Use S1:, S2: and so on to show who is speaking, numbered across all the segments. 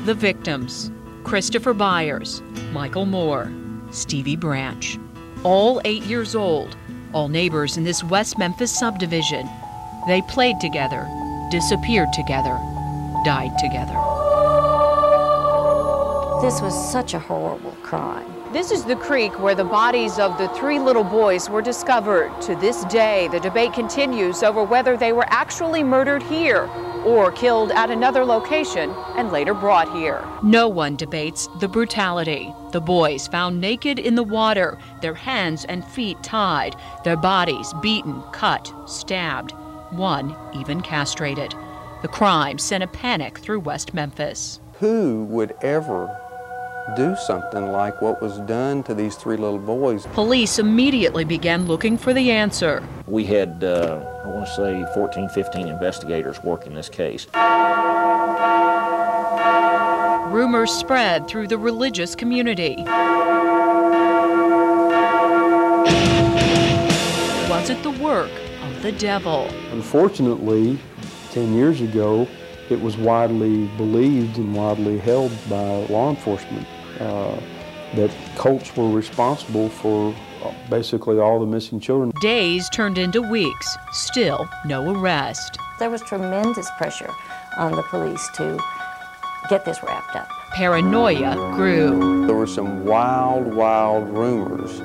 S1: The victims: Christopher Byers, Michael Moore, Stevie Branch. All 8 years old, all neighbors in this West Memphis subdivision. They played together, disappeared together, died together.
S2: This was such a horrible crime.
S3: This is the creek where the bodies of the 3 little boys were discovered. To this day, the debate continues over whether they were actually murdered here or killed at another location and later brought here.
S1: No one debates the brutality. The boys found naked in the water, their hands and feet tied, their bodies beaten, cut, stabbed, one even castrated. The crime sent a panic through West Memphis.
S4: Who would ever do something like what was done to these 3 little boys?
S1: Police immediately began looking for the answer.
S5: We had, I want to say, 14, 15 investigators working this case.
S1: Rumors spread through the religious community. Was it the work of the devil?
S6: Unfortunately, 10 years ago, it was widely believed and widely held by law enforcement that cults were responsible for basically all the missing children.
S1: Days turned into weeks, still no arrest.
S2: There was tremendous pressure on the police to get this wrapped up.
S1: Paranoia grew.
S4: There were some wild rumors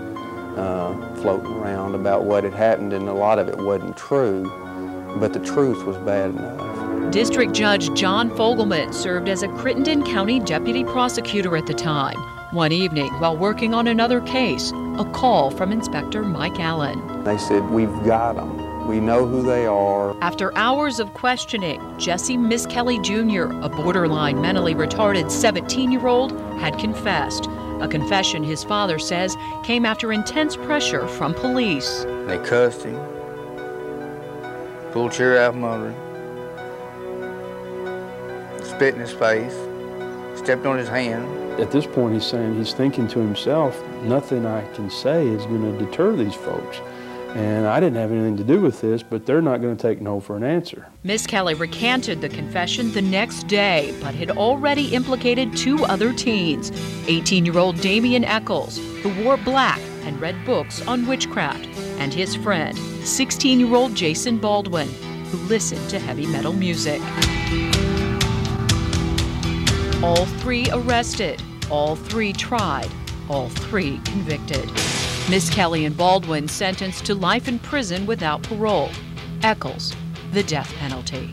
S4: floating around about what had happened, and a lot of it wasn't true, but the truth was bad enough.
S1: District Judge John Fogelman served as a Crittenden County deputy prosecutor at the time. One evening, while working on another case, a call from Inspector Mike Allen.
S4: They said, "We've got them. We know who they are."
S1: After hours of questioning, Jesse Kelly Jr., a borderline mentally retarded 17-year-old, had confessed. A confession his father says came after intense pressure from police.
S7: They cussed him, pulled a chair out from under him, spit in his face, stepped on his hand.
S6: At this point, he's saying, he's thinking to himself, nothing I can say is going to deter these folks. And I didn't have anything to do with this, but they're not going to take no for an answer.
S1: Miss Kelly recanted the confession the next day, but had already implicated 2 other teens. 18-year-old Damian Eccles, who wore black and read books on witchcraft, and his friend, 16-year-old Jason Baldwin, who listened to heavy metal music. All 3 arrested, all 3 tried, all 3 convicted. Miss Kelly and Baldwin sentenced to life in prison without parole. Eccles, the death penalty.